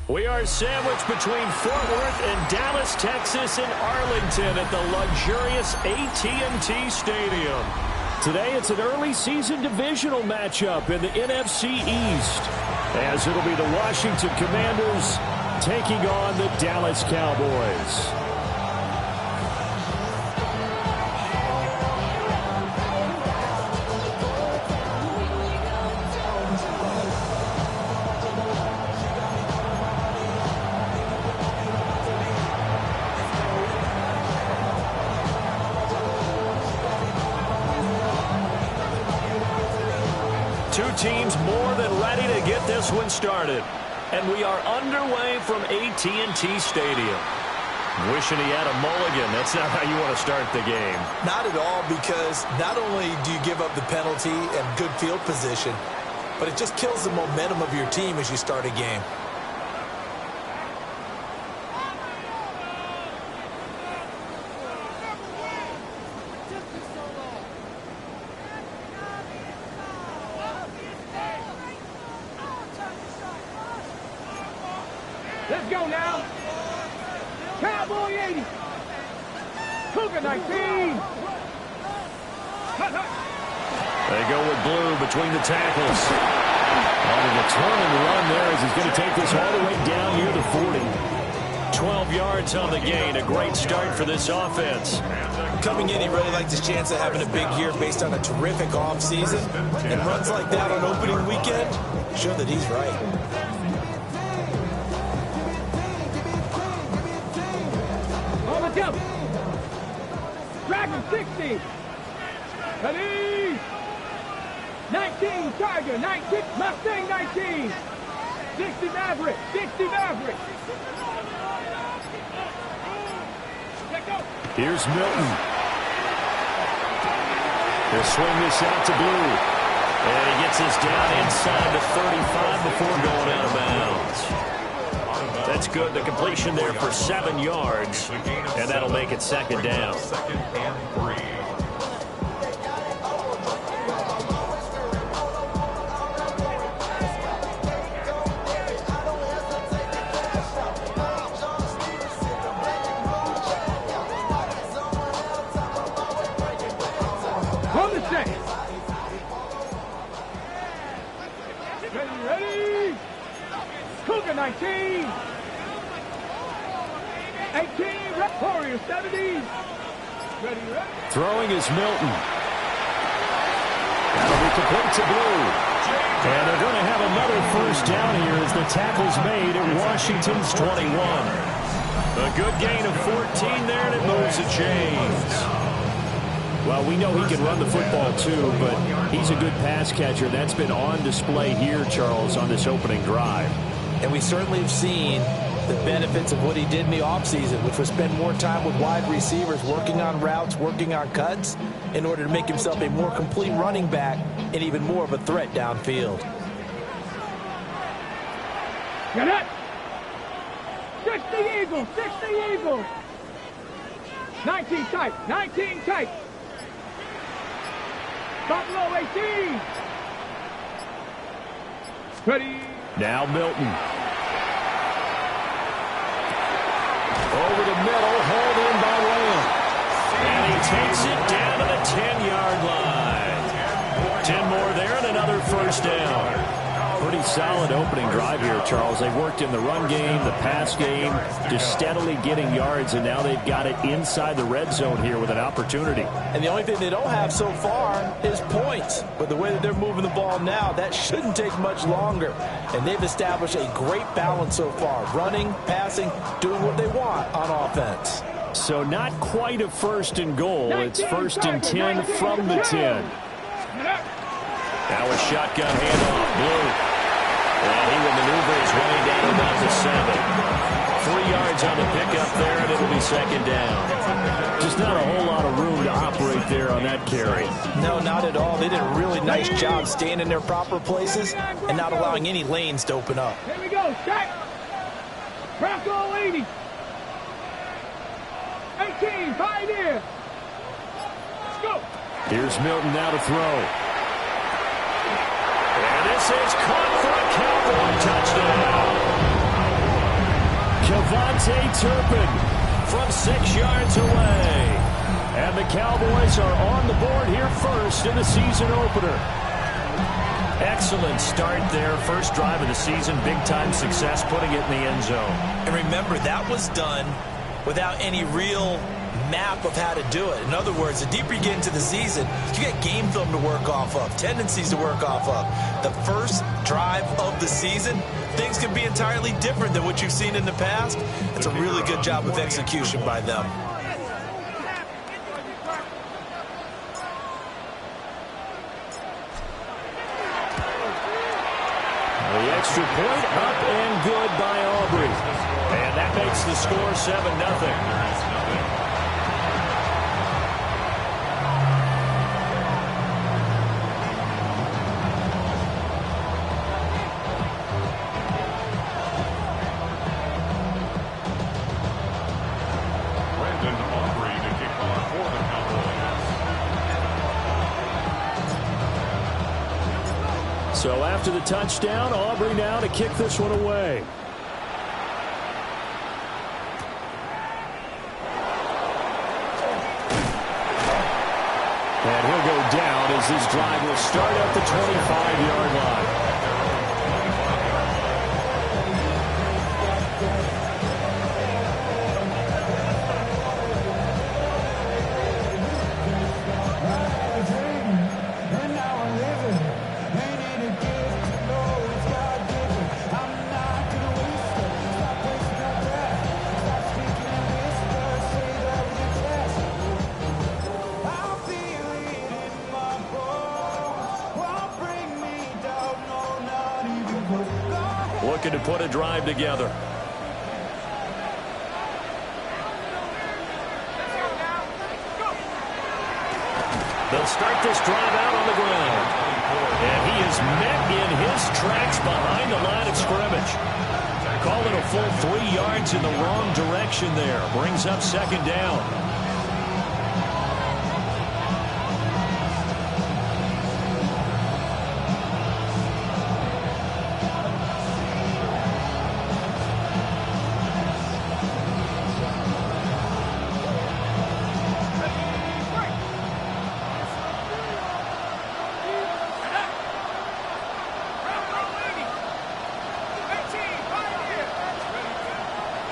We are sandwiched between Fort Worth and Dallas, Texas, and Arlington at the luxurious AT&T Stadium. Today, it's an early season divisional matchup in the NFC East, as it'll be the Washington Commanders taking on the Dallas Cowboys. Two teams more than ready to get this one started. And we are underway from AT&T Stadium. Wishing he had a mulligan. That's not how you want to start the game. Not at all, because not only do you give up the penalty and good field position, but it just kills the momentum of your team as you start a game. Let's go now. Cowboy 80. Cougar 19. They go with blue between the tackles. The turn and run there as he's going to take this all the way down near the 40. 12 yards on the gain. A great start for this offense. Coming in, he really liked his chance of having a big year based on a terrific offseason. And runs like that on opening weekend show that he's right. Jump. Dragon 60. Ready. 19 Tiger. 19 Mustang 19. 60 Maverick. 60 Maverick. Here's Milton. He'll swing this out to Blue. And he gets this down inside the 35 before going out of bounds. That's good. The completion there for 7 yards, and that'll make it second down. Second and 3. On the set. Ready. Cougar 19. 18, Warrior 70. Ready. Throwing is Milton. That'll be complete to Blue. And they're going to have another first down here as the tackle's made at Washington's 21. A good gain of 14 there, and it moves the chains. Well, we know he can run the football too, but he's a good pass catcher. That's been on display here, Charles, on this opening drive. And we certainly have seen the benefits of what he did in the offseason, which was spend more time with wide receivers, working on routes, working on cuts, in order to make himself a more complete running back and even more of a threat downfield. Get it! 60 Eagles! 60 Eagles! 19 tight! 19 tight! Buffalo 18! Ready! Now Milton. Over the middle, hauled in by Lamb. And he takes it down to the 10-yard line. 10 more there and another first down. Pretty solid opening drive here, Charles. They worked in the run game, the pass game, just steadily getting yards, and now they've got it inside the red zone here with an opportunity. And the only thing they don't have so far is points. But the way that they're moving the ball now, that shouldn't take much longer. And they've established a great balance so far. Running, passing, doing what they want on offense. So not quite a first and goal. It's first and 10 from the 10. Now a shotgun handoff. Blue. And he will maneuver his way down about the 7. 3 yards on the pickup there, and it'll be second down. Just not a whole lot of room to operate there on that carry. No, not at all. They did a really nice job staying in their proper places and not allowing any lanes to open up. Here we go. Check. Bronco 80. 18. Pioneer. Let's go. Here's Milton now to throw. And this is caught for a Cowboy touchdown. KaVontae Turpin from 6 yards away. And the Cowboys are on the board here first in the season opener. Excellent start there. First drive of the season. Big-time success putting it in the end zone. And remember, that was done without any real map of how to do it. In other words, the deeper you get into the season, you get game film to work off of, tendencies to work off of. The first drive of the season, things can be entirely different than what you've seen in the past. It's a really good job of execution by them. The extra point up and good by Aubrey. And that makes the score 7-0. So after the touchdown, Aubrey now to kick this one away. And he'll go down as this drive will start at the 25-yard line. Looking to put a drive together. They'll start this drive out on the ground. And he is met in his tracks behind the line of scrimmage. Call it a full 3 yards in the wrong direction there. Brings up second down.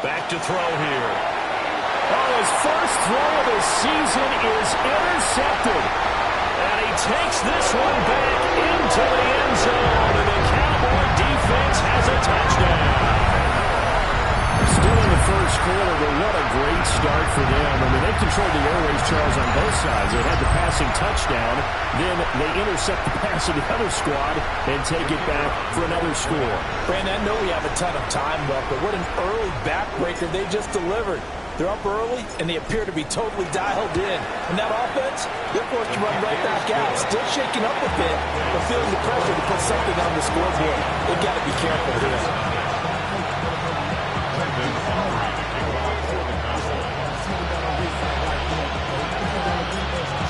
Back to throw here. Oh, his first throw of the season is intercepted. And he takes this one back into the end zone. And the Cowboy defense has a touchdown. Still in the first quarter, but what a great start for them. I mean, they controlled the airways, Charles, on both sides. They had the passing touchdown. Then they intercept the pass of the other squad and take it back for another score. Brandon, I know we have a ton of time left, but what an early backbreaker they just delivered. They're up early, and they appear to be totally dialed in. And that offense, they're forced to run right back out. Still shaking up a bit, but feeling the pressure to put something on the scoreboard. They've got to be careful here.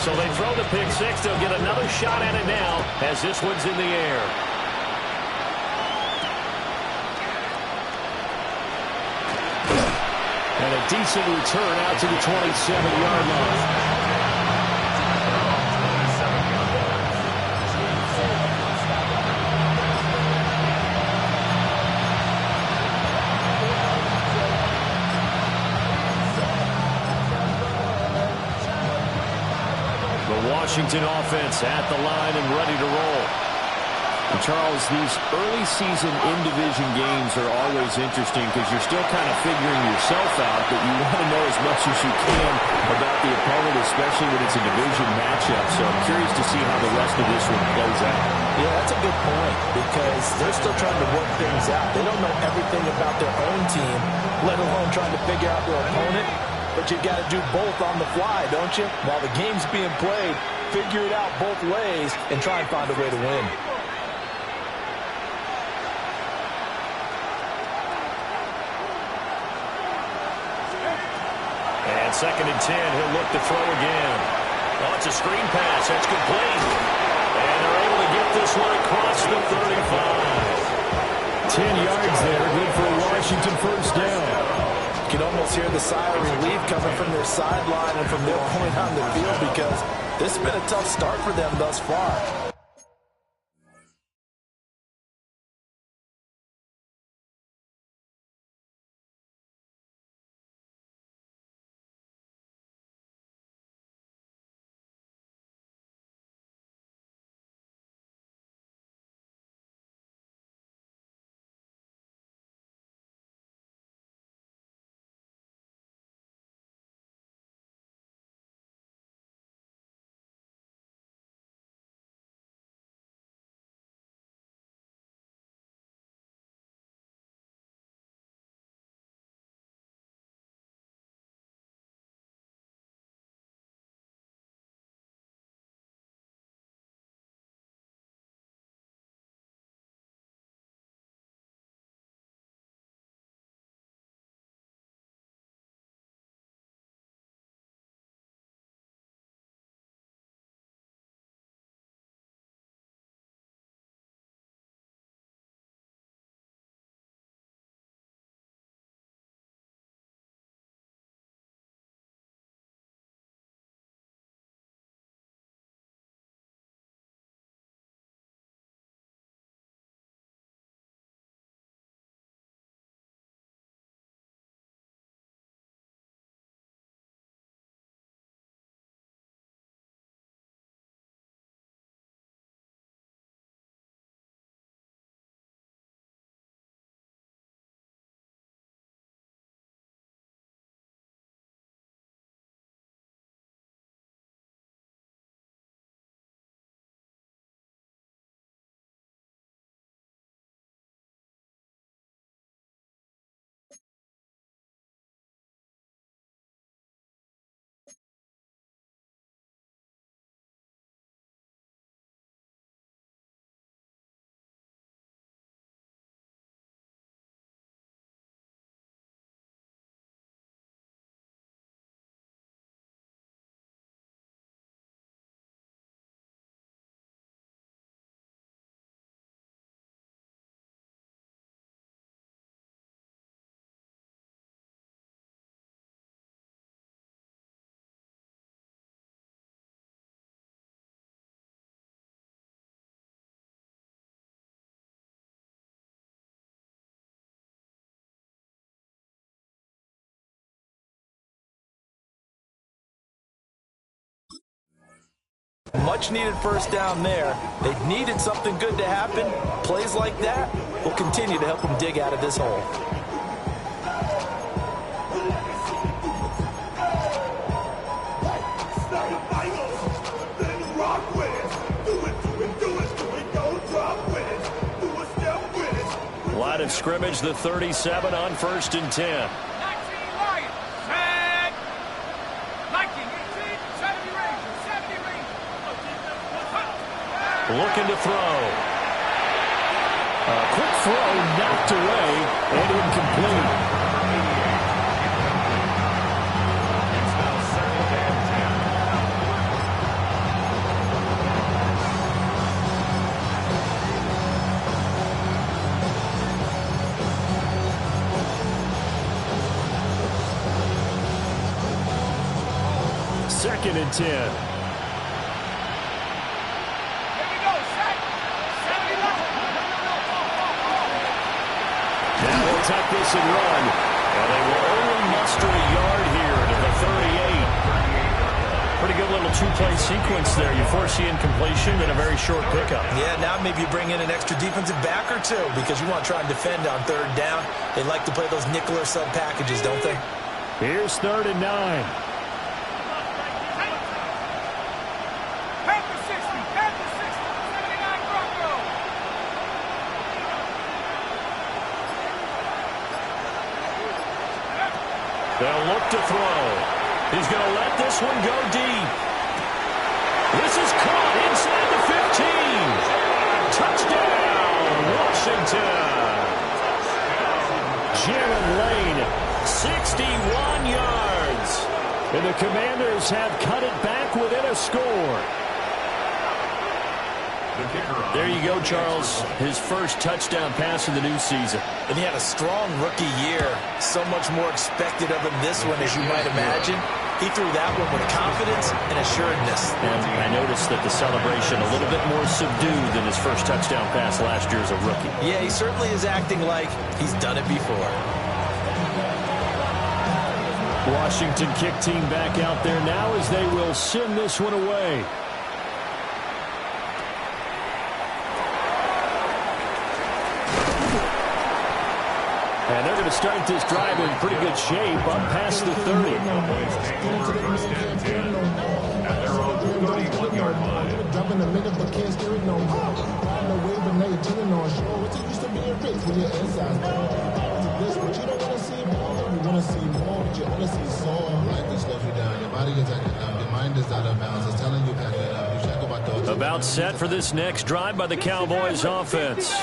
So they throw the pick six. They'll get another shot at it now as this one's in the air. And a decent return out to the 27-yard line. Washington offense at the line and ready to roll. And Charles, these early season in-division games are always interesting because you're still kind of figuring yourself out, but you want to know as much as you can about the opponent, especially when it's a division matchup. So I'm curious to see how the rest of this one plays out. Yeah, that's a good point because they're still trying to work things out. They don't know everything about their own team, let alone trying to figure out their opponent. But you got to do both on the fly, don't you? While the game's being played, figure it out both ways and try and find a way to win. And 2nd and 10, he'll look to throw again. Oh, it's a screen pass. That's complete. And they're able to get this one across the 35. 10 yards there, good for a Washington first down. can almost hear the sigh of relief coming from their sideline and from their point on the field, because this has been a tough start for them thus far. Much needed first down there. They needed something good to happen. Plays like that will continue to help them dig out of this hole. Line of scrimmage, the 37 on 1st and 10. Looking to throw. A quick throw knocked away and incomplete. Second and 10. Tuck this and run. And they will only muster a yard here to the 38. Pretty good little two-play sequence there. You force the incompletion and a very short pickup. Yeah, now maybe you bring in an extra defensive back or two because you want to try and defend on 3rd down. They like to play those nickel or sub packages, don't they? Here's 3rd and 9. They'll look to throw. He's going to let this one go deep. This is caught inside the 15. Touchdown, Washington. Jaron Lane, 61 yards. And the Commanders have cut it back within a score. There you go, Charles. His first touchdown pass of the new season. And he had a strong rookie year. So much more expected of him this one, as you might imagine. He threw that one with confidence and assuredness. And I noticed that the celebration a little bit more subdued than his first touchdown pass last year as a rookie. Yeah, he certainly is acting like he's done it before. Washington kick team back out there now as they will send this one away. And they're going to start this drive in pretty good shape up past the 30. About set for this next drive by the Cowboys offense.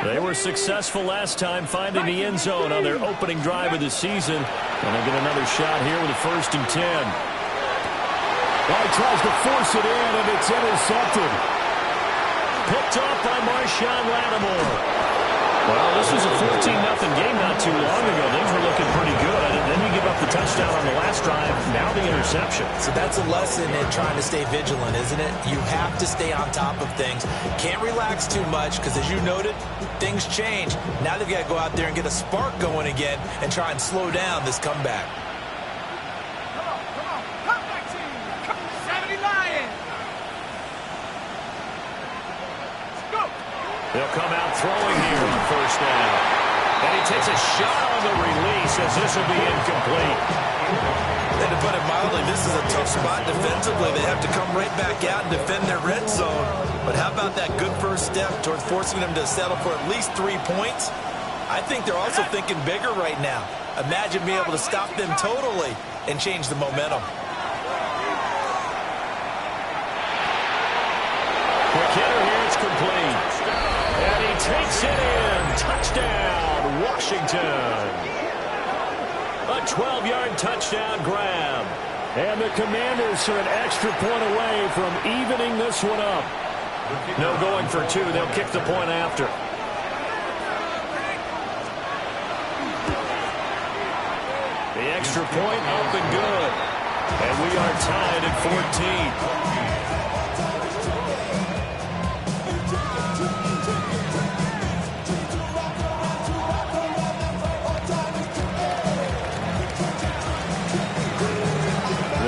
They were successful last time finding the end zone on their opening drive of the season. And they get another shot here with a 1st and 10. Well, he tries to force it in, and it's intercepted. Picked off by Marshawn Lattimore. Well, this was a 14-0 game not too long ago. Things were looking pretty good. And then you give up the touchdown on the last drive. Now the interception. So that's a lesson in trying to stay vigilant, isn't it? You have to stay on top of things. Can't relax too much because, as you noted, things change. Now they've got to go out there and get a spark going again and try and slow down this comeback. They'll come out throwing here on 1st down. And he takes a shot on the release as this will be incomplete. And to put it mildly, this is a tough spot defensively. They have to come right back out and defend their red zone. But how about that good first step towards forcing them to settle for at least 3 points? I think they're also thinking bigger right now. Imagine being able to stop them totally and change the momentum. Quick hitter here, it's complete. And he takes it in. Touchdown, Washington. A 12-yard touchdown grab. And the Commanders are an extra point away from evening this one up. No going for 2. They'll kick the point after. The extra point up and good. And we are tied at 14.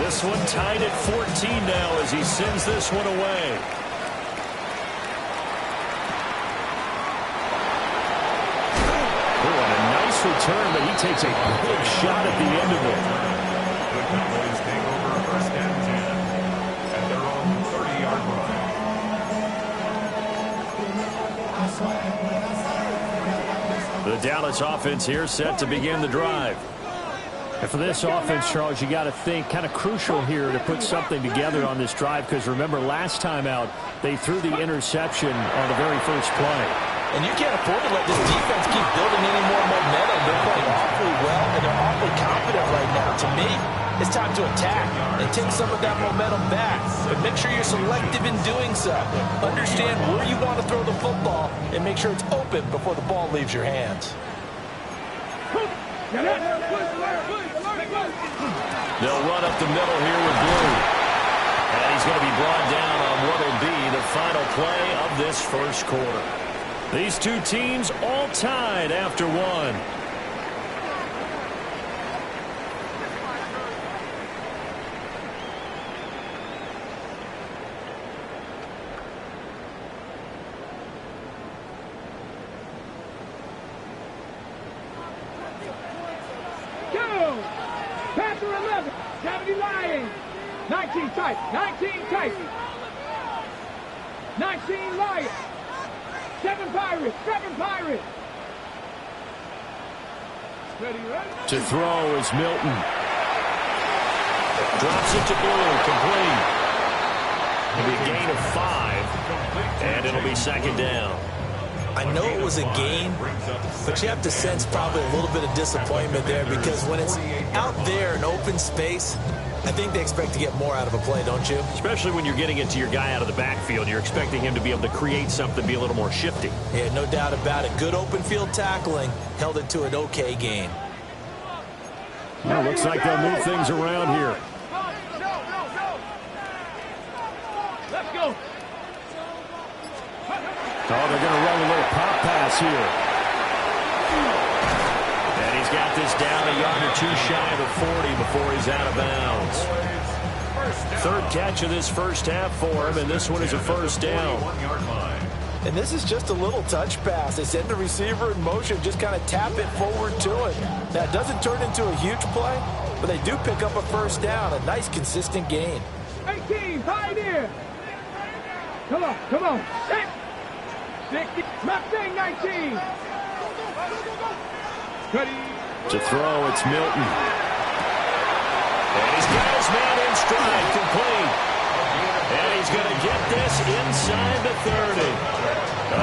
This one tied at 14 now as he sends this one away. Oh, and a nice return, but he takes a big shot at the end of it. The Cowboys take over 1st and 10 at their own 30-yard line. The Dallas offense here set to begin the drive. And for this offense, Charles, you got to think kind of crucial here to put something together on this drive because remember last time out they threw the interception on the very first play. And you can't afford to let this defense keep building any more momentum. They're playing awfully well and they're awfully confident right now. To me, it's time to attack and take some of that momentum back. But make sure you're selective in doing so. Understand where you want to throw the football and make sure it's open before the ball leaves your hands. They'll run up the middle here with Blue. And he's going to be brought down on what will be the final play of this first quarter. These two teams all tied after one. Panther 11, 70 Lions, 19 tight, 19 tight, 19 Lions, 7 Pirates, 7 Pirates. To throw is Milton. Drops it to Blue, complete. It'll be a gain of 5, and it'll be 2nd down. I I know it was a gain, but you have to sense probably a little bit of disappointment there because when it's out there in open space, I think they expect to get more out of a play, don't you? Especially when you're getting it to your guy out of the backfield. You're expecting him to be able to create something, be a little more shifty. Yeah, no doubt about it. Good open field tackling held it to an okay gain. Well, looks like they'll move things around here. Let's go. Oh, they're going to run a little pop pass here. And he's got this down a yard or two shy of the 40 before he's out of bounds. Third catch of this first half for him, and this one is a first down. And this is just a little touch pass. They send the receiver in motion, just kind of tap it forward to it. Now, it doesn't turn into a huge play, but they do pick up a first down, a nice, consistent gain. 18, pioneer. Come on, come on. 60, Mustang 19. Ready. To throw, it's Milton. And he's got his man in stride, complete. And he's going to get this inside the 30.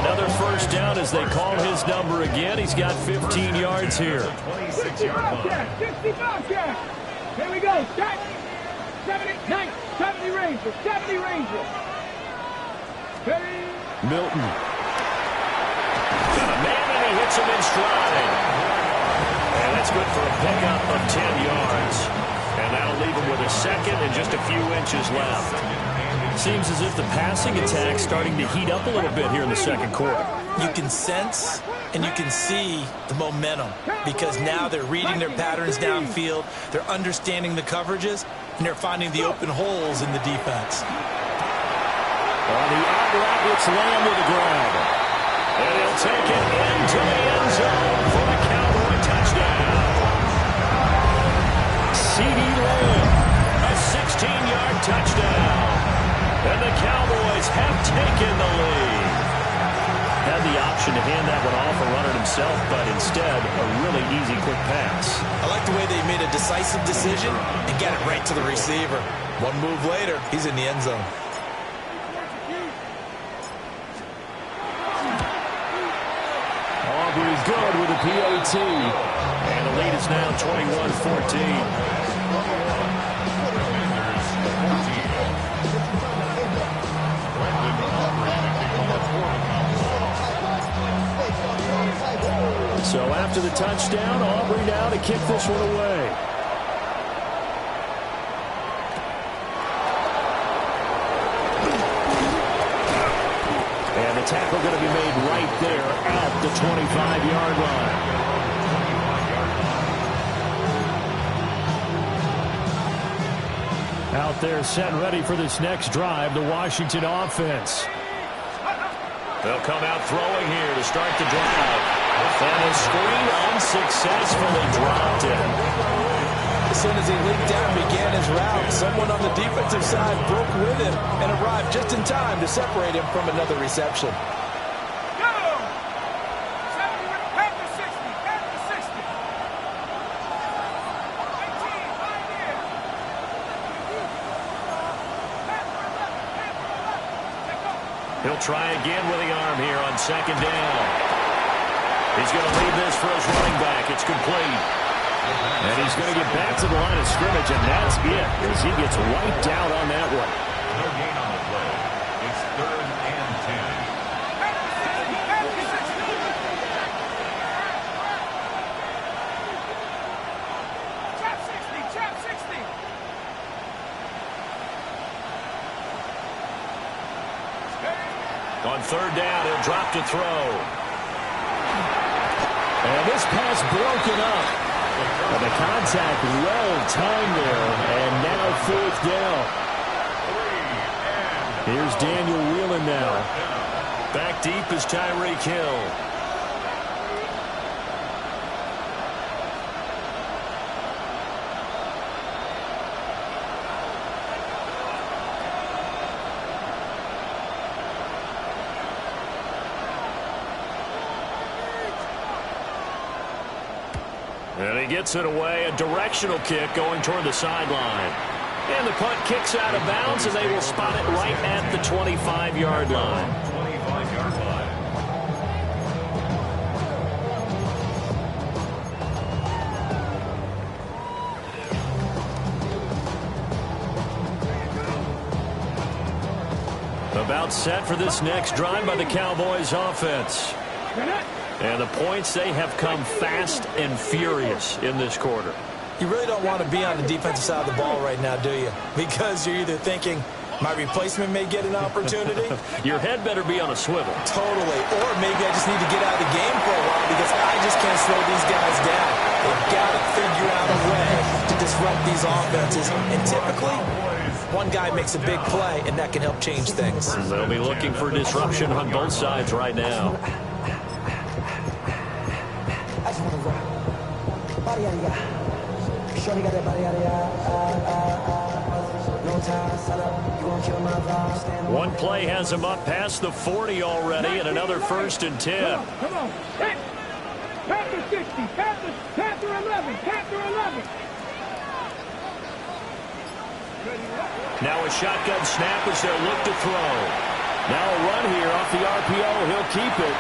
Another first down as they call his number again. He's got 15 yards here. 60 Bobcat, 60 Bobcat. Here we go. 70, 90, 70 Ranger, 70 Ranger. Ready. Milton. Got a man and he hits him in stride. And that's good for a pickup of 10 yards. And that'll leave him with a second and just a few inches left. Seems as if the passing attack's starting to heat up a little bit here in the second quarter. You can sense and you can see the momentum because now they're reading their patterns downfield, they're understanding the coverages, and they're finding the open holes in the defense. On the out route, it's Lamb with the grab. And he'll take it into the end zone for the Cowboy touchdown. C.D. Lamb, a 16-yard touchdown. And the Cowboys have taken the lead. Had the option to hand that one off and run it himself, but instead, a really easy, quick pass. I like the way they made a decisive decision and get it right to the receiver. One move later, he's in the end zone. Aubrey good with a PAT. And the lead is now 21-14. So after the touchdown, Aubrey now to kick this one away. And the tackle going to be made right there at the 25-yard line. Out there set ready for this next drive, the Washington offense. They'll come out throwing here to start the drive. And a screen unsuccessfully dropped in. As soon as he leaped down and began his route, someone on the defensive side broke with him and arrived just in time to separate him from another reception. Go! 70, after 60, after 60. 18, pioneer. He'll try again with the arm here on second down. He's going to leave this for his running back. It's complete. And he's going to get back to the line of scrimmage, and that's it as he gets wiped out on that one. No gain on the play. It's 3rd and 10. Trap 60, trap 60. On third down, he'll drop to throw. And this pass broken up. And the contact well timed there. And now fourth down. Here's Daniel Whelan now. Back deep is Tyreek Hill. And he gets it away, a directional kick going toward the sideline. And the punt kicks out of bounds, and they will spot it right at the 25-yard line. 25-yard line. About set for this next drive by the Cowboys offense. And the points, they have come fast and furious in this quarter. You really don't want to be on the defensive side of the ball right now, do you? Because you're either thinking, my replacement may get an opportunity. Your head better be on a swivel. Totally. Or maybe I just need to get out of the game for a while because I just can't slow these guys down. They've got to figure out a way to disrupt these offenses. And typically, one guy makes a big play, and that can help change things. They'll be looking for disruption on both sides right now. One play has him up past the 40 already, and another 1st and 10. Come on. Panther 60. Panther 11. Panther 11. Now a shotgun snap as they'll look to throw. Now a run here off the RPO. He'll keep it.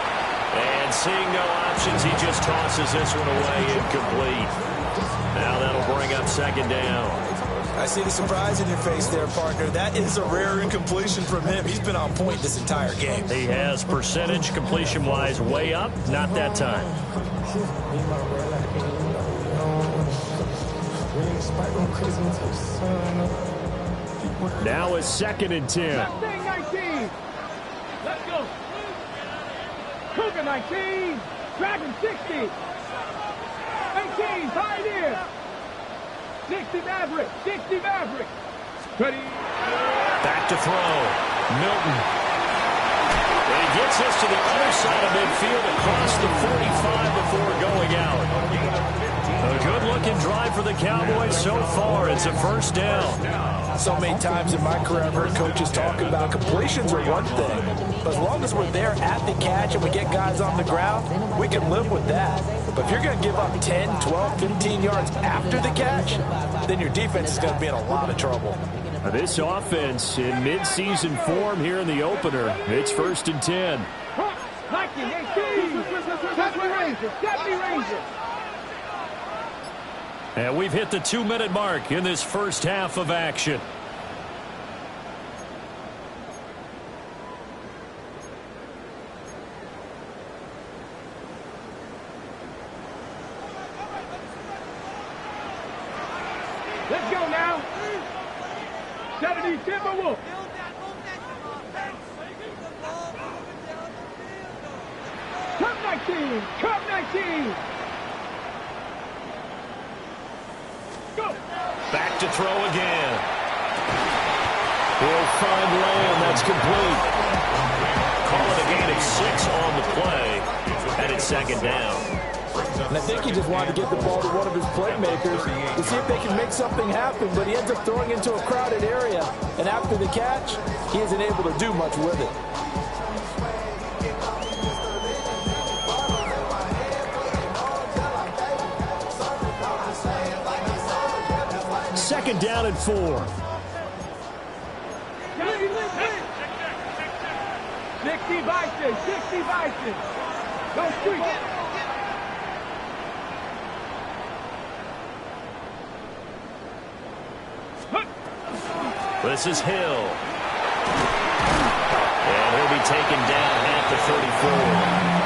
And seeing no options, he just tosses this one away, incomplete. Now that'll bring up 2nd down. I see the surprise in your face there, partner. That is a rare incompletion from him. He's been on point this entire game. He has percentage completion-wise way up. Not that time. Now it's 2nd and 10. Mustang 19. Let's go. Cougar 19. Dragon 60. 18. Pioneer. 60 Maverick. 60 Maverick. Ready. Back to throw. Milton. And he gets us to the other side of midfield across the 45 before going out. A good-looking drive for the Cowboys so far. It's a 1st down. So many times in my career, I've heard coaches talk about completions are one thing. But as long as we're there at the catch and we get guys on the ground, we can live with that. But if you're going to give up 10, 12, 15 yards after the catch, then your defense is going to be in a lot of trouble. This offense in mid-season form here in the opener. It's 1st and 10. 19, 18. 70 Rangers. 70 Rangers. And we've hit the 2-minute mark in this first half of action. Let's go now. 70 Timberwolves. Cup 19. Cup 19. Go. Back to throw again. He'll find Lamb. That's complete. Call it a gain of 6 on the play. And it's 2nd down. And I think he just wanted to get the ball to one of his playmakers to see if they can make something happen, but he ends up throwing into a crowded area. And after the catch, he isn't able to do much with it. Second down and 4. 60 Bison. 60 Bison. Go street. This is Hill. And he'll be taken down at the 34.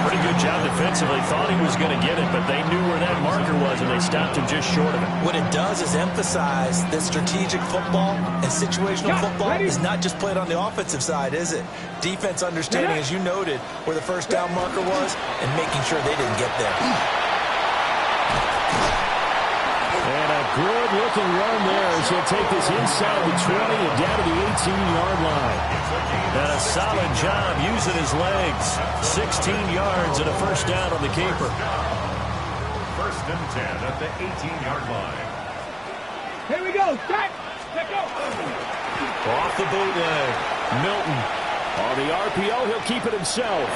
Pretty good job defensively. Thought he was going to get it, but they knew where that marker was, and they stopped him just short of it. What it does is emphasize that strategic football and situational football is not just played on the offensive side, is it? Defense understanding, as you noted, where the 1st down marker was and making sure they didn't get there. And a good-looking run there as he'll take this inside the 20 and down to the 18-yard line. And a solid job using his legs. 16 yards and a 1st down on the keeper. 1st and 10 at the 18-yard line. Here we go. Set. Let's go. Off the bootleg. Milton. On the RPO, he'll keep it himself.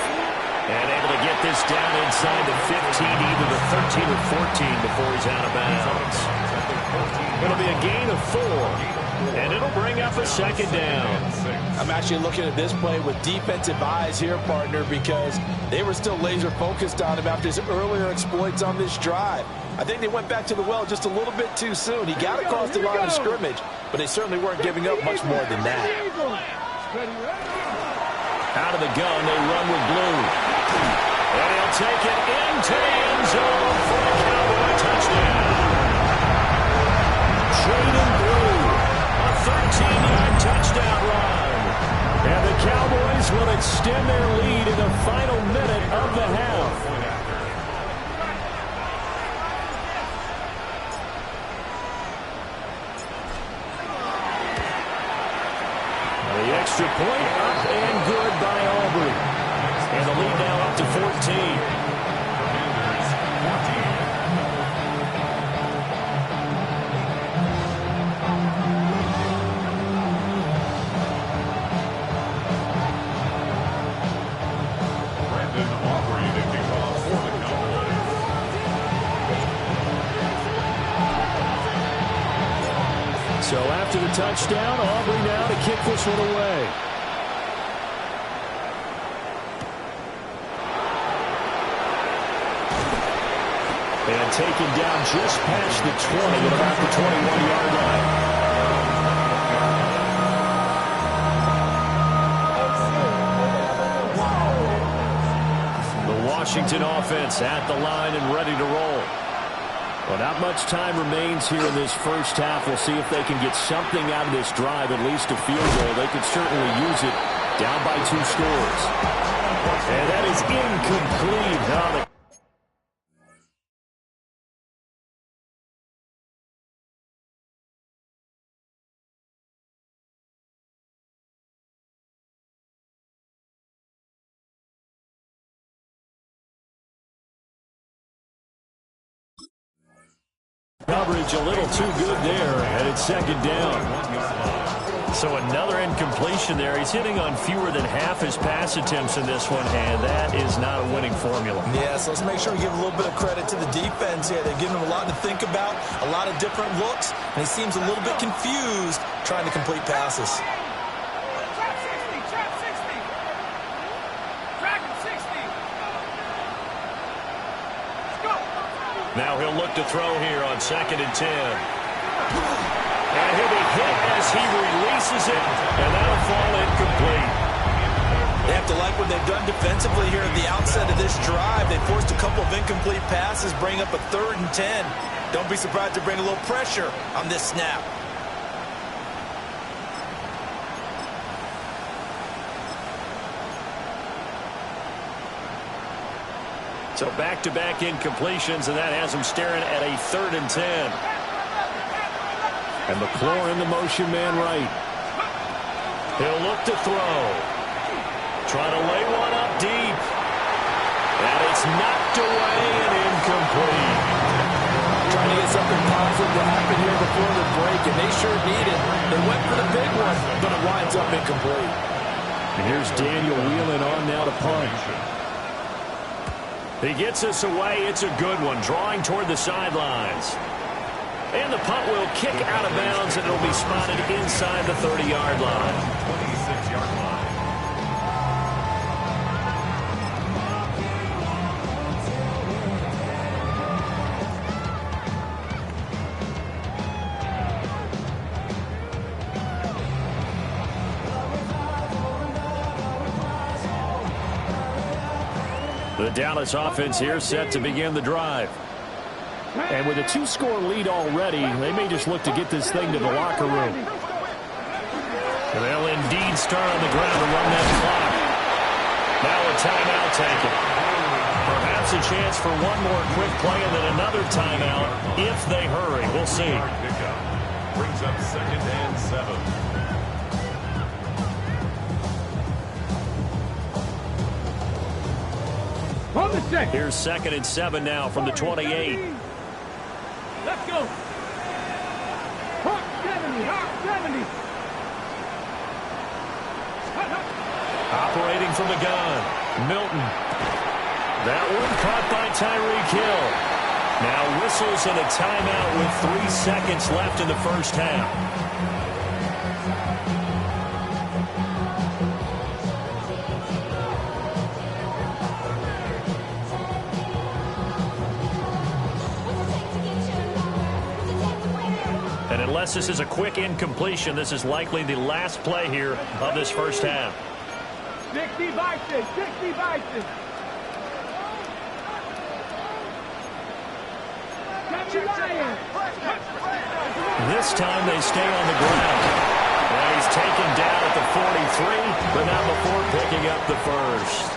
And able to get this down inside the 15, either the 13 or 14 before he's out of bounds. It'll be a gain of 4, and it'll bring up a 2nd down. I'm actually looking at this play with defensive eyes here, partner, because they were still laser focused on him after his earlier exploits on this drive. I think they went back to the well just a little bit too soon. He got across the line of scrimmage, but they certainly weren't giving up much more than that. Out of the gun, they run with Blue. And he'll take it into the end zone for a Cowboy touchdown. Jaden Blue, a 13-yard touchdown run. And the Cowboys will extend their lead in the final minute of the half. The extra point up and good by Aubrey. And the lead now up to 14. So after the touchdown, Aubrey now to kick this one away. And taken down just past the 20 at about the 21-yard line. The Washington offense at the line and ready to roll. Well, not much time remains here in this first half. We'll see if they can get something out of this drive, at least a field goal. They could certainly use it down by 2 scores. And that is incomplete. Coverage a little too good there, and it's second down. So another incompletion there. He's hitting on fewer than half his pass attempts in this one, and that is not a winning formula. Yeah, so let's make sure we give a little bit of credit to the defense here. They're giving him a lot to think about, a lot of different looks, and he seems a little bit confused trying to complete passes. Now he'll look to throw here on 2nd and 10. And he'll be hit as he releases it, and that'll fall incomplete. They have to like what they've done defensively here at the outset of this drive. They forced a couple of incomplete passes, bring up a 3rd and 10. Don't be surprised to bring a little pressure on this snap. So back-to-back incompletions, and that has him staring at a 3rd and 10. And McLaurin, the motion man right. He'll look to throw. Try to lay one up deep. And it's knocked away and incomplete. Trying to get something positive to happen here before the break, and they sure need it. They went for the big one, but it winds up incomplete. And here's Daniel Whelan on now to punt. He gets us away. It's a good one, drawing toward the sidelines. And the punt will kick out of bounds, and it'll be spotted inside the 30-yard line. 26-yard line. The Dallas offense here set to begin the drive. And with a 2-score lead already, they may just look to get this thing to the locker room. And they'll indeed start on the ground to run that clock. Now a timeout taken. Perhaps a chance for one more quick play and then another timeout if they hurry. We'll see. Brings up 2nd and 7. On the check. Here's 2nd and 7 now from the 28. Let's go. Hawk 70. Hawk 70. Operating from the gun. Milton. That one caught by Tyreek Hill. Now whistles and a timeout with 3 seconds left in the first half. Unless this is a quick incompletion, this is likely the last play here of this first half. 60 Bison, 60 Bison. 70 Lions. This time they stay on the ground. And he's taken down at the 43, but not before picking up the first.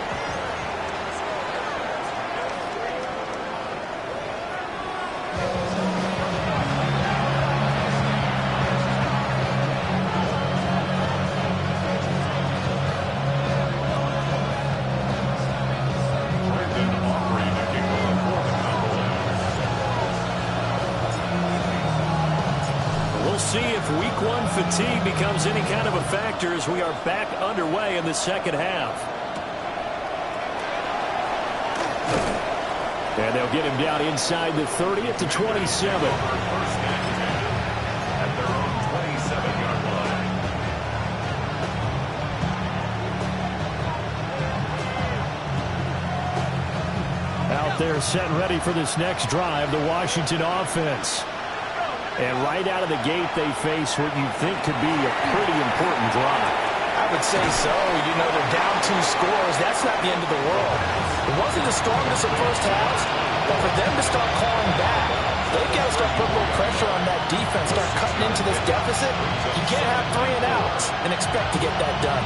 See if week one fatigue becomes any kind of a factor as we are back underway in the second half. And they'll get him down inside the 30 at the 27. At their own 27-yard line. Out there set and ready for this next drive, the Washington offense. And right out of the gate, they face what you think could be a pretty important drive. I would say so. You know, they're down 2 scores. That's not the end of the world. It wasn't the strongest of first halves, but for them to start calling back, they've got to start putting a little pressure on that defense, start cutting into this deficit. You can't have 3 and outs and expect to get that done.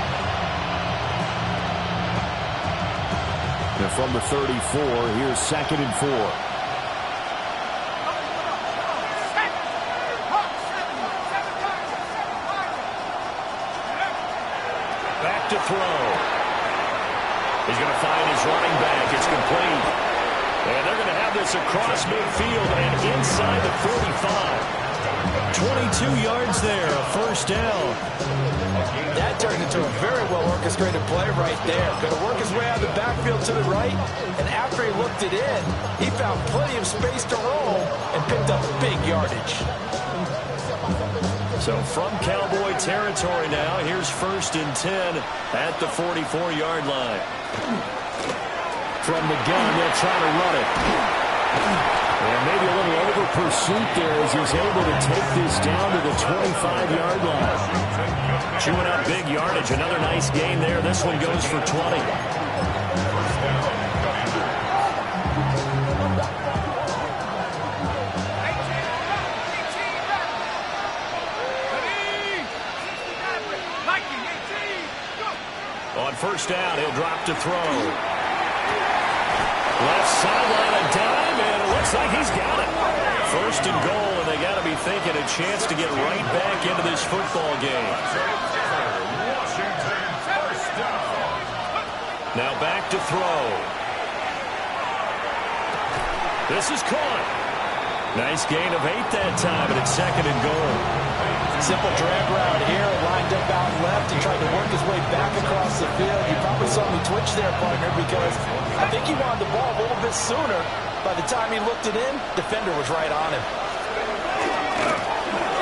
And from the 34, here's 2nd and 4. To throw. He's going to find his running back. It's complete. And they're going to have this across midfield and inside the 45. 22 yards there, a first down. That turned into a very well-orchestrated play right there. Going to work his way out of the backfield to the right, and after he looked it in, he found plenty of space to roll and picked up big yardage. So from Cowboy territory now, here's 1st and 10 at the 44-yard line. From the gun, they'll try to run it. And maybe a little over pursuit there as he's able to take this down to the 25-yard line. Chewing up big yardage. Another nice gain there. This one goes for 20. On first down, he'll drop to throw. Left sideline a dime, and it looks like he's got it. 1st and goal, and they got to be thinking a chance to get right back into this football game. Now back to throw. This is caught. Nice gain of 8 that time, and it's 2nd and goal. Simple drag route here, lined up out left. He tried to work his way back across the field. You probably saw me twitch there, partner, because I think he wanted the ball a little bit sooner. By the time he looked it in, defender was right on him.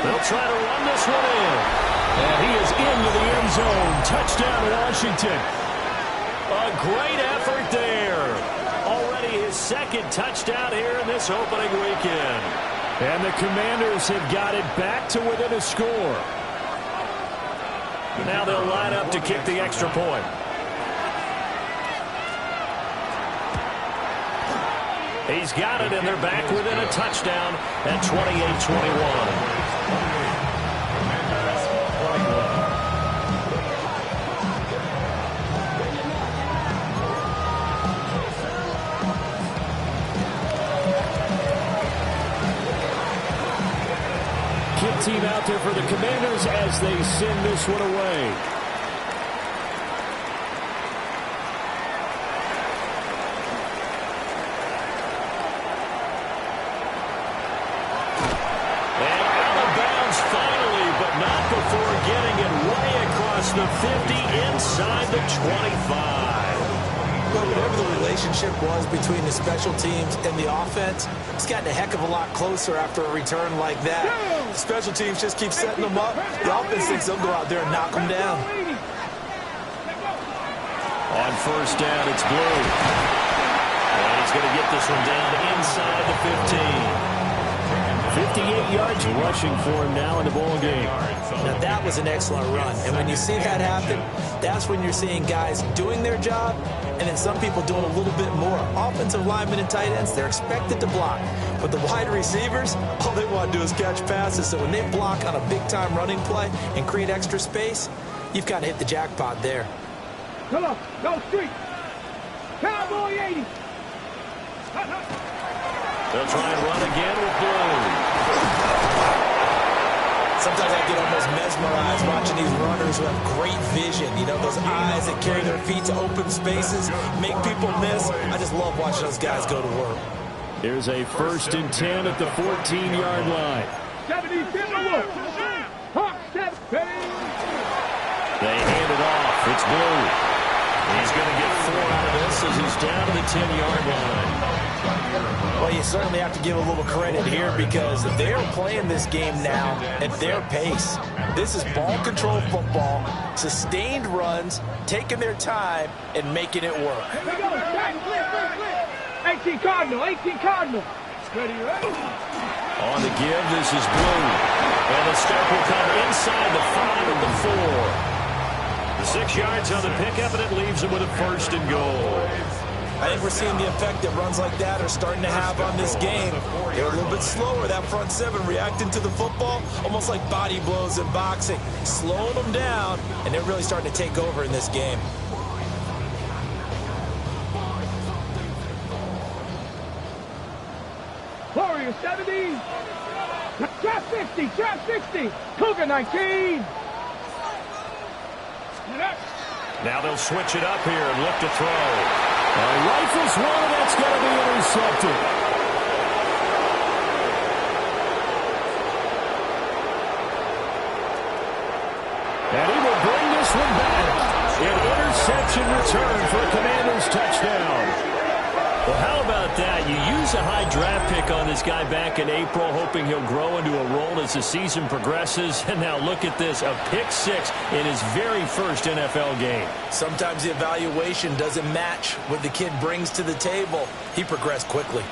They'll try to run this one in. And he is into the end zone. Touchdown, Washington. A great effort there. Already his 2nd touchdown here in this opening weekend. And the Commanders have got it back to within a score. Now they'll line up to kick the extra point. He's got it, and they're back within a touchdown at 28-21. Team out there for the Commanders as they send this one away. And out of bounds finally, but not before getting it way across the 50 inside the 25. Well, whatever the relationship was between the special teams and the offense, it's gotten a heck of a lot closer after a return like that. The special teams just keep setting them up. The offense thinks they'll go out there and knock them down. On first down, it's Blue. And he's going to get this one down inside the 15. 58 yards rushing for him now in the ball game. Now that was an excellent run, and when you see that happen, that's when you're seeing guys doing their job, and then some people doing a little bit more. Offensive linemen and tight ends, they're expected to block, but the wide receivers, all they want to do is catch passes. So when they block on a big-time running play and create extra space, you've got to hit the jackpot there. Come on, go street. Cowboy 80. They'll try and run again with Blue. Sometimes I get almost mesmerized watching these runners who have great vision. You know, those eyes that carry their feet to open spaces, make people miss. I just love watching those guys go to work. Here's a 1st and 10 at the 14-yard line. 77 look. Hawk 7. They hand it off. It's Blue. He's going to get 4 out of this as he's down to the 10-yard line. Well, you certainly have to give a little credit here because they're playing this game now at their pace. This is ball control football, sustained runs, taking their time, and making it work. Here we go. 18 Cardinal. 18 Cardinal. Ready, ready. On the give, this is Blue. And the step will come inside the 5 at the 4. The 6 yards on the pickup, and it leaves them with a 1st and goal. I think we're seeing the effect that runs like that are starting to have on this game. They're a little bit slower, that front 7, reacting to the football, almost like body blows in boxing, slowing them down, and they're really starting to take over in this game. Warrior 70. Trap 50. Trap 60. Cougar 19. Now they'll switch it up here and look to throw. Rifles one, that's going to be intercepted. And he will bring this one back. An interception return for a Commanders touchdown. Well, how about that? You use a high draft pick on this guy back in April, hoping he'll grow into a role as the season progresses. And now look at this, a pick 6 in his very first NFL game. Sometimes the evaluation doesn't match what the kid brings to the table. He progressed quickly.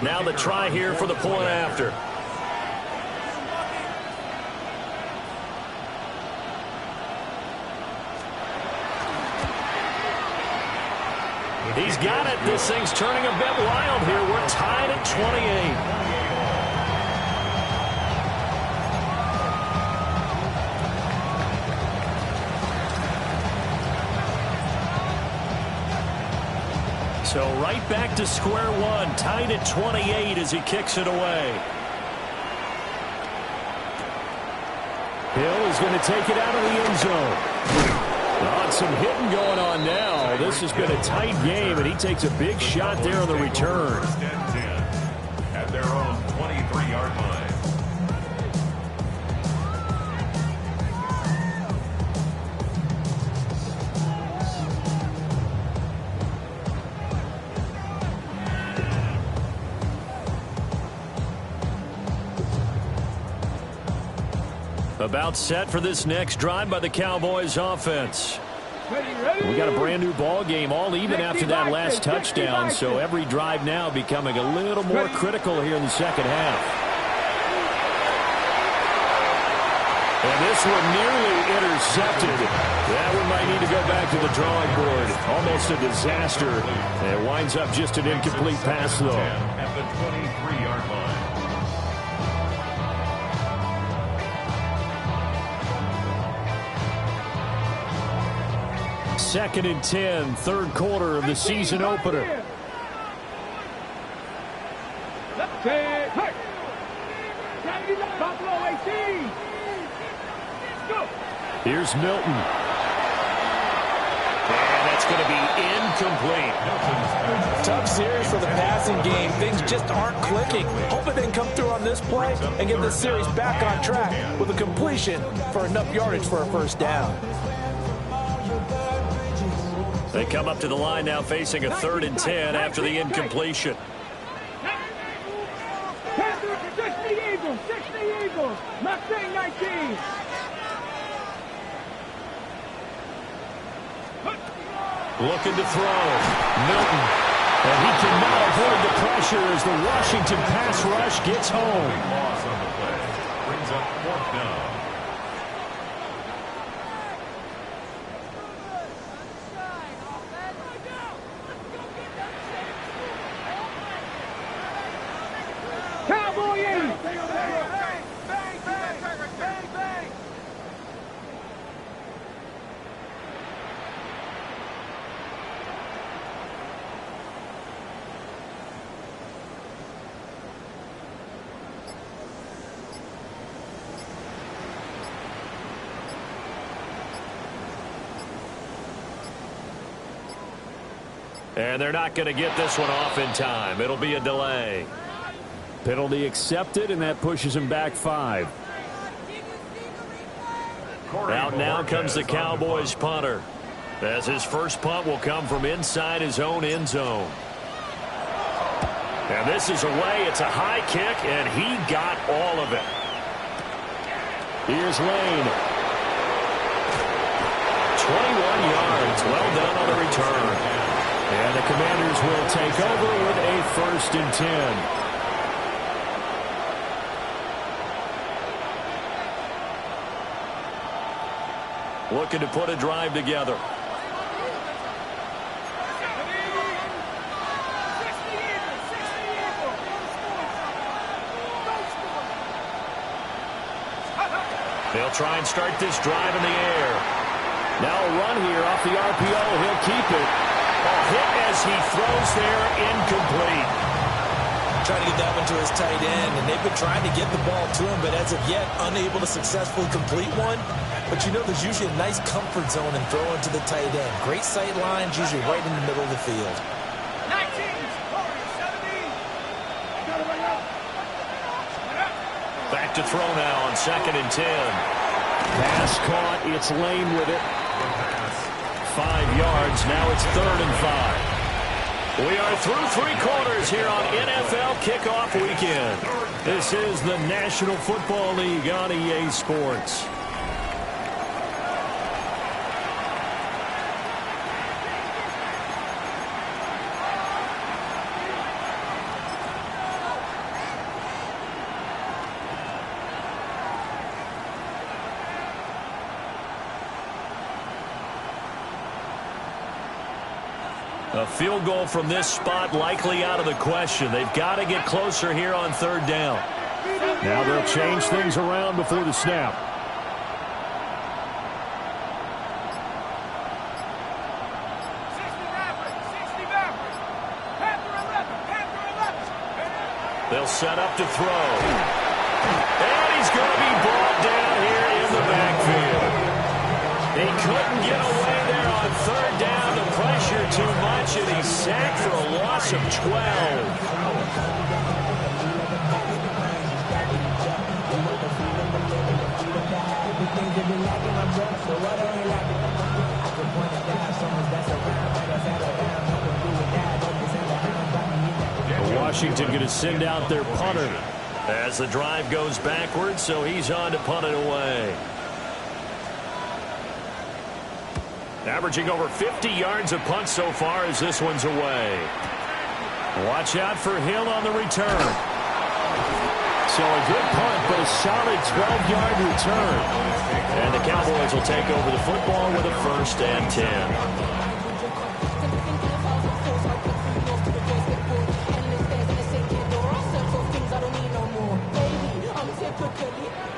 Now the try here for the point after. He's got it. This thing's turning a bit wild here. We're tied at 28. So right back to square one, tied at 28 as he kicks it away. Hill is going to take it out of the end zone. Oh, some hitting going on now. This has been a tight game, and he takes a big shot there on the return. At their own 23-yard line. About set for this next drive by the Cowboys offense. We got a brand new ball game, all even after that last touchdown, so every drive now becoming a little more critical here in the second half. And this one nearly intercepted. That one might need to go back to the drawing board. Almost a disaster. It winds up just an incomplete pass, though. At the 23-yard line. 2nd and 10, third quarter of the season opener. Here's Milton. And that's going to be incomplete. Tough series for the passing game. Things just aren't clicking. Hoping they can come through on this play and get this series back on track with a completion for enough yardage for a first down. They come up to the line now facing a 3rd and 10 after the incompletion. 60 Eagles, Mustang 19. Looking to throw. Milton. And he cannot avoid the pressure as the Washington pass rush gets home. Loss on the play. Brings up 4th down. Cowboy 80. And they're not going to get this one off in time. It'll be a delay. Penalty accepted, and that pushes him back 5. Out now comes the Cowboys punter, as his first punt will come from inside his own end zone. And this is away. It's a high kick, and he got all of it. Here's Lane. 21 yards. Well done on the return. And the Commanders will take over with a 1st and 10. Looking to put a drive together. They'll try and start this drive in the air. Now a run here off the RPO. He'll keep it. A hit as he throws there, incomplete. Trying to get that one to his tight end, and they've been trying to get the ball to him, but as of yet, unable to successfully complete one. But you know, there's usually a nice comfort zone in throwing to the tight end. Great sight lines, usually right in the middle of the field. 19, 17. Back to throw now on 2nd and 10. Pass caught. It's Lane with it. 5 yards. Now it's 3rd and 5. We are through 3 quarters here on NFL Kickoff Weekend. This is the National Football League on EA Sports. A field goal from this spot likely out of the question. They've got to get closer here on 3rd down. Now they'll change things around before the snap. They'll set up to throw. And he's going to be brought down here in the backfield. He couldn't get away there on 3rd down. The pressure too much, and he's sacked for a loss of 12. Washington going to send out their punter as the drive goes backwards, so he's on to punt it away. Averaging over 50 yards a punt so far as this one's away. Watch out for him on the return. So a good punt, but a solid 12-yard return. And the Cowboys will take over the football with a 1st and 10.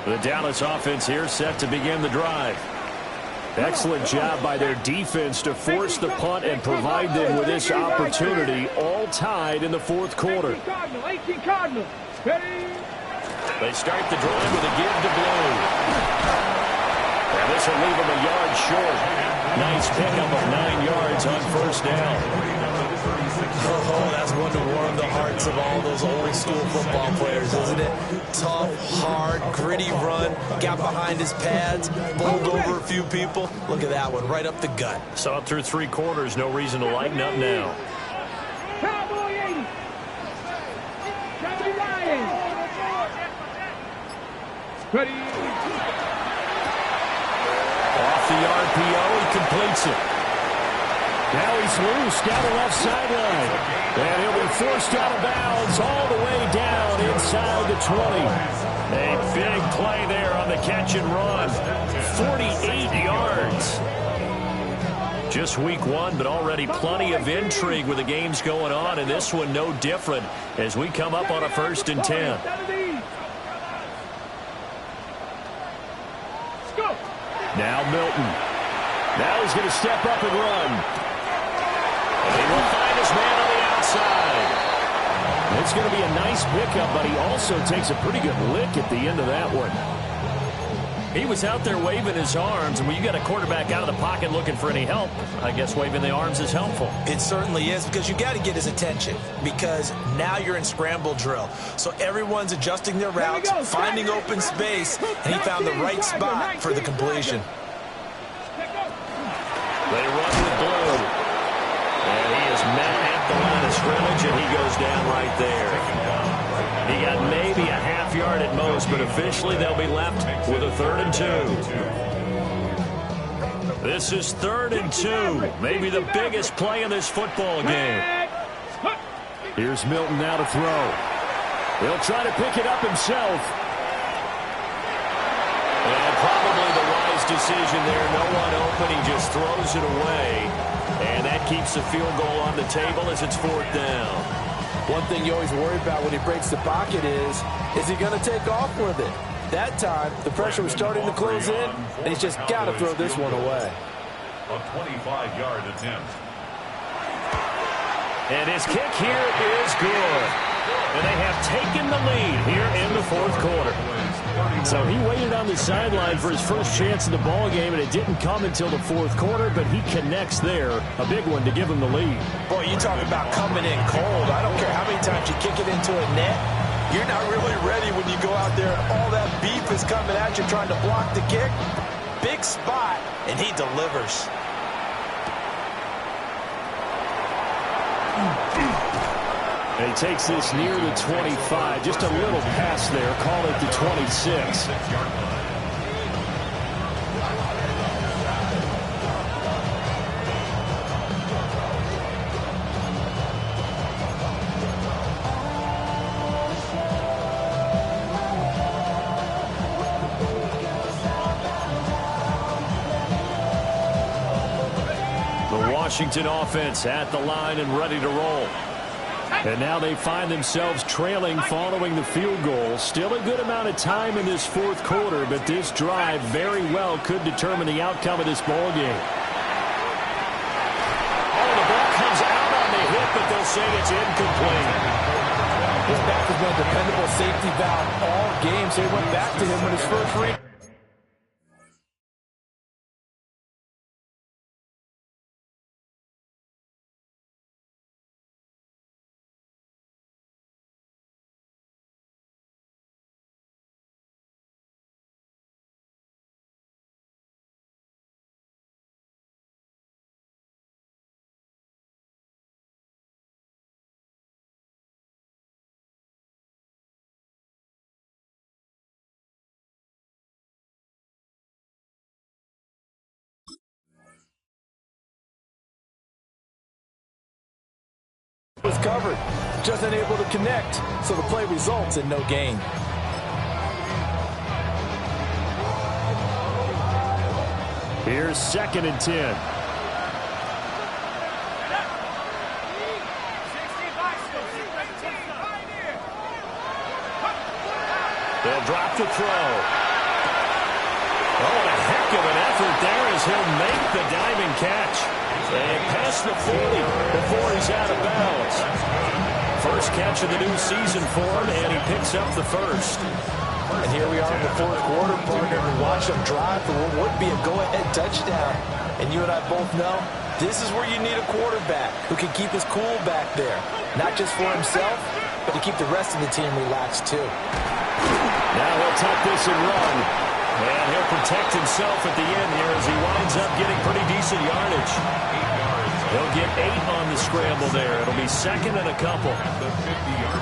The Dallas offense here set to begin the drive. Excellent job by their defense to force the punt and provide them with this opportunity, all tied in the 4th quarter. 18 Cardinals. Ready? They start the drive with a give to Blue. And this will leave them a yard short. Nice pickup of 9 yards on 1st down. Oh, that's one to warm the hearts of all those old school football players, isn't it? Tough, hard, gritty run, got behind his pads, bowled over a few people. Look at that one, right up the gut. Saw it through 3 quarters, no reason to lighten up now. Cowboy 80. Johnny Ryan. Ready? Off the RPO, he completes it. Now he's loose down the left sideline. And he'll be forced out of bounds all the way down inside the 20. A big play there on the catch and run. 48 yards. Just week one, but already plenty of intrigue with the games going on, and this one no different as we come up on a 1st and 10. Now Milton. Now he's going to step up and run. And he will find his man on the outside. It's going to be a nice pickup, but he also takes a pretty good lick at the end of that one. He was out there waving his arms, and when you got a quarterback out of the pocket looking for any help, I guess waving the arms is helpful. It certainly is, because you got to get his attention, because now you're in scramble drill. So everyone's adjusting their routes, finding open space, and he found the right spot for the completion. They run with blue. And he is met at the line of scrimmage, and he goes down right there. He got maybe a half yard at most, but officially they'll be left with a 3rd and 2. This is 3rd and 2. Maybe the biggest play in this football game. Here's Milton now to throw. He'll try to pick it up himself. And probably the wise decision there. No one open. He just throws it away. And that keeps the field goal on the table as it's 4th down. One thing you always worry about when he breaks the pocket is he going to take off with it? That time, the pressure was starting to close in, and he's just got to throw this one away. A 25-yard attempt. And his kick here is good. And they have taken the lead here in the 4th quarter. So he waited on the sideline for his first chance in the ball game, and it didn't come until the 4th quarter, but he connects there. A big one to give him the lead. Boy, you talk about coming in cold. I don't care how many times you kick it into a net. You're not really ready when you go out there and all that beef is coming at you trying to block the kick. Big spot, and he delivers. And he takes this near the 25. Just a little pass there. Call it the 26. The Washington offense at the line and ready to roll. And now they find themselves trailing following the field goal. Still a good amount of time in this 4th quarter, but this drive very well could determine the outcome of this ball game. Oh, the ball comes out on the hit, but they'll say it's incomplete. His back has been a dependable safety valve all game, so he went back to him with his first read. Was covered, just unable to connect, so the play results in no gain. Here's 2nd and 10. They'll drop the throw. Oh, what a heck of an effort there as he'll make the diving catch. And past the 40 before he's out of bounds. First catch of the new season for him, and he picks up the first. And here we are in the 4th quarter, partner. We watch him drive for what would be a go-ahead touchdown. And you and I both know this is where you need a quarterback who can keep his cool back there. Not just for himself, but to keep the rest of the team relaxed too. Now he'll tuck this and run. And he'll protect himself at the end here as he winds up getting pretty decent yardage. He'll get 8 on the scramble there. It'll be 2nd and a couple.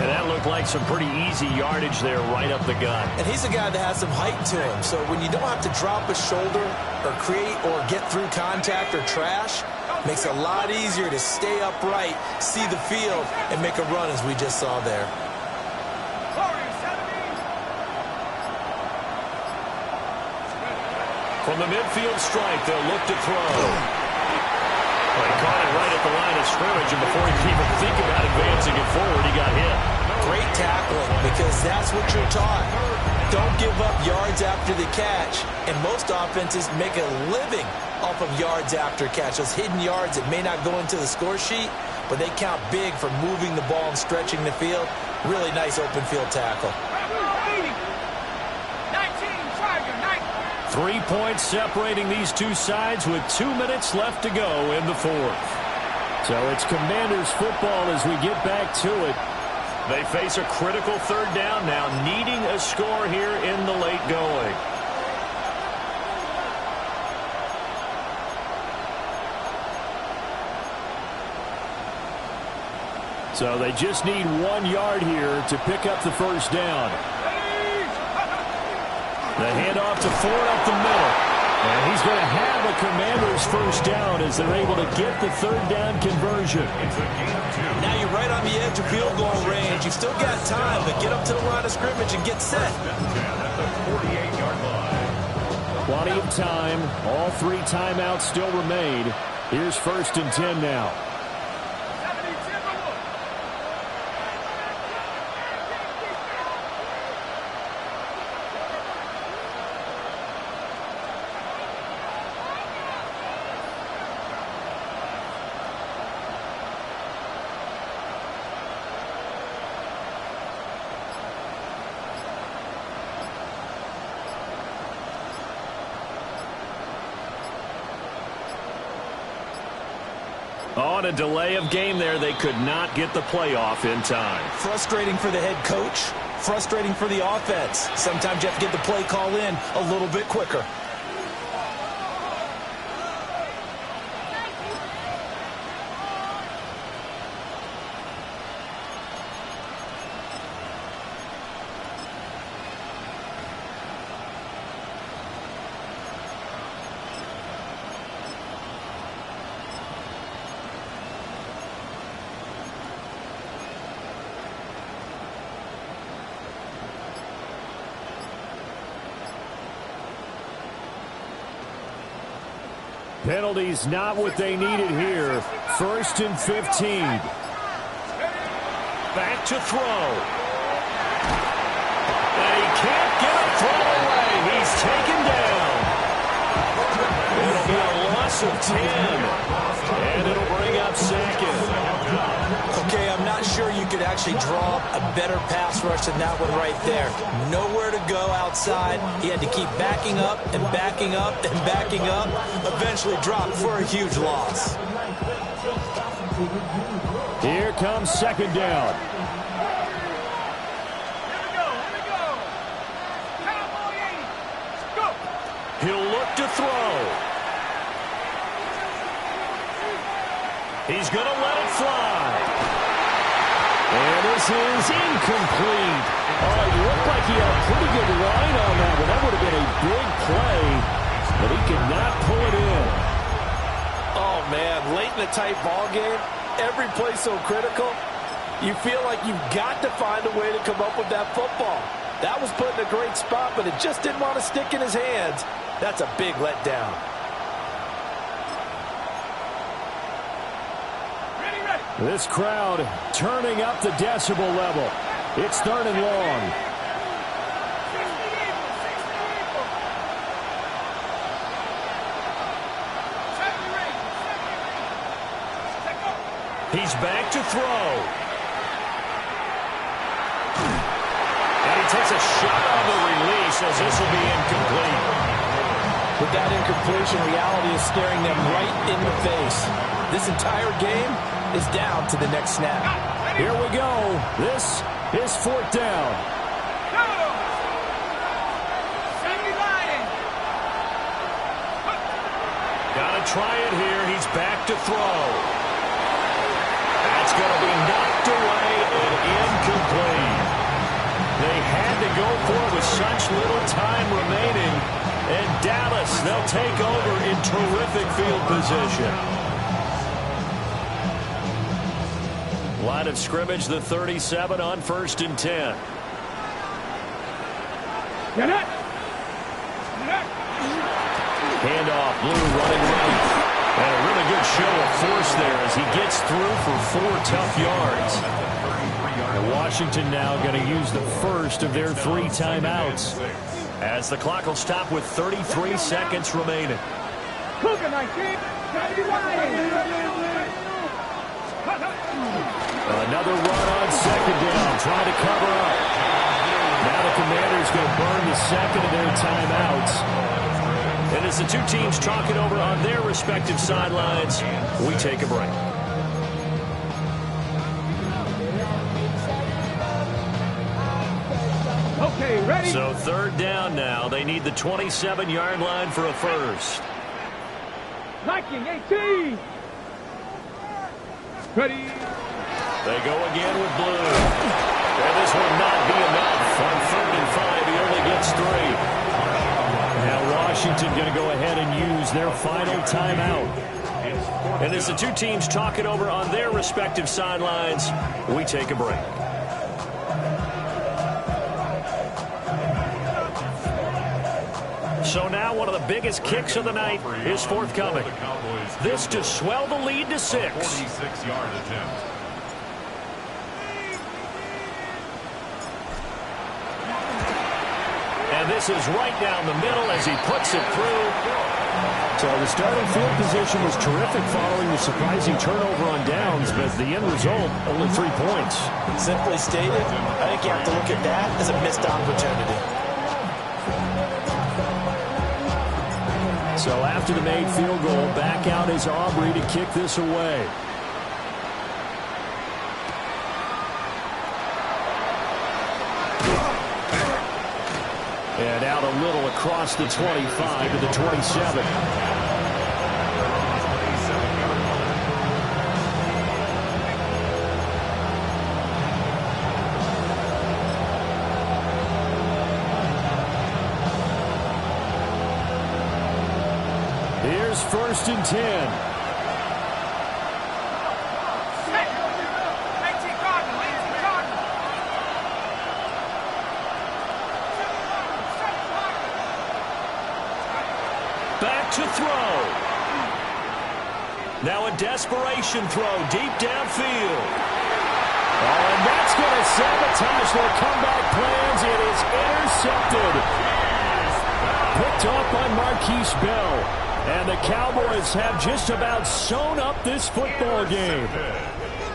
And that looked like some pretty easy yardage there right up the gut. And he's a guy that has some height to him. So when you don't have to drop a shoulder or create or get through contact or trash, Makes it a lot easier to stay upright, see the field, and make a run as we just saw there. From the midfield stripe, they'll look to throw. Well, he caught it right at the line of scrimmage, and before he could even think about advancing it forward, he got hit. Great tackling, because that's what you're taught. Don't give up yards after the catch, and most offenses make a living off of yards after catch. Those hidden yards that may not go into the score sheet, but they count big for moving the ball and stretching the field. Really nice open field tackle. 3 points separating these two sides with 2 minutes left to go in the fourth. So it's Commanders football as we get back to it. They face a critical third down now, needing a score here in the late going. So they just need 1 yard here to pick up the first down. The handoff to Ford up the middle. And he's going to have a Commanders first down as they're able to get the third down conversion. Now you're right on the edge of field goal range. You've still got time to get up to the line of scrimmage and get set. Plenty of time. All 3 timeouts still remain. Here's 1st and 10 now. On a delay of game there, they could not get the playoff in time. Frustrating for the head coach, frustrating for the offense. Sometimes you have to get the play call in a little bit quicker. Penalties not what they needed here. 1st and 15. Back to throw. And he can't get a throw away. He's taken down. It'll be a loss of 10. And it'll bring up 2nd. Okay, I'm not sure you could actually draw a better pass rush than that one right there. Nowhere to go outside. He had to keep backing up and backing up and backing up. Eventually dropped for a huge loss. Here comes 2nd down. He'll look to throw. He's going to let it fly. And this is incomplete. Oh, he looked like he had a pretty good line on that one. That would have been a big play, but he could not pull it in. Oh, man, late in a tight ball game, every play so critical, you feel like you've got to find a way to come up with that football. That was put in a great spot, but it just didn't want to stick in his hands. That's a big letdown. This crowd turning up the decibel level. It's 3rd and long. He's back to throw. And he takes a shot on the release as this will be incomplete. With that incompletion, reality is staring them right in the face. This entire game is down to the next snap. Here we go. This is 4th down. Gotta try it here. He's back to throw. That's going to be knocked away and incomplete. They had to go for it with such little time remaining. And Dallas, they'll take over in terrific field position. Line of scrimmage, the 37 on 1st and 10. Get it. Handoff, Blue running right. And a really good show of force there as he gets through for 4 tough yards. And Washington now going to use the first of their 3 timeouts as the clock will stop with 33 seconds remaining. Cougar 19. Another run on 2nd down, trying to cover up. Now the Commanders going to burn the second of their timeouts. And as the two teams talk it over on their respective sidelines, we take a break. Okay, ready? So 3rd down now. They need the 27-yard line for a first. Viking 18. Ready? They go again with Blue. And this will not be enough. On 3rd and 5, he only gets 3. Now Washington going to go ahead and use their final timeout. And as the two teams talk it over on their respective sidelines, we take a break. So now one of the biggest kicks of the night is forthcoming. This to swell the lead to 6. 46-yard attempt. And this is right down the middle as he puts it through. So the starting field position was terrific following the surprising turnover on downs, but the end result, only 3 points. Simply stated, I think you have to look at that as a missed opportunity. So after the made field goal, back out is Aubrey to kick this away. And out a little across the 25 to the 27. Here's 1st and 10. Back to throw. Now a desperation throw deep downfield. Oh, and that's going to sabotage their comeback plans. It is intercepted. Picked off by Marquise Bell. And the Cowboys have just about sewn up this football game.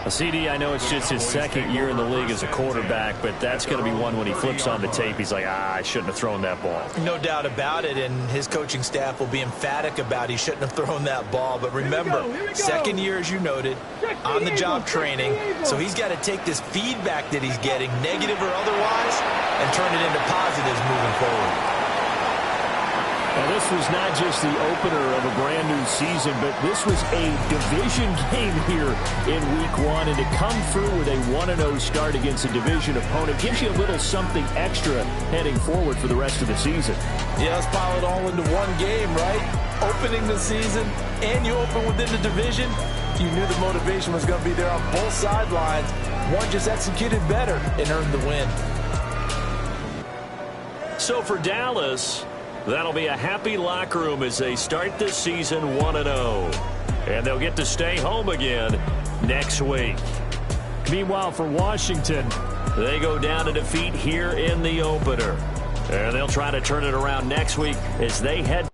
CD, I know it's just his 2nd year in the league as a quarterback, but that's going to be one when he flips on the tape. He's like, I shouldn't have thrown that ball. No doubt about it, and his coaching staff will be emphatic about he shouldn't have thrown that ball. But remember, 2nd year, as you noted, on-the-job training, so he's got to take this feedback that he's getting, negative or otherwise, and turn it into positives moving forward. Now, this was not just the opener of a brand-new season, but this was a division game here in Week 1. And to come through with a 1-0 start against a division opponent gives you a little something extra heading forward for the rest of the season. Yeah, let's pile it all into one game, right? Opening the season, and you open within the division. You knew the motivation was going to be there on both sidelines. One just executed better and earned the win. So for Dallas, that'll be a happy locker room as they start this season 1-0. And they'll get to stay home again next week. Meanwhile, for Washington, they go down to defeat here in the opener. And they'll try to turn it around next week as they head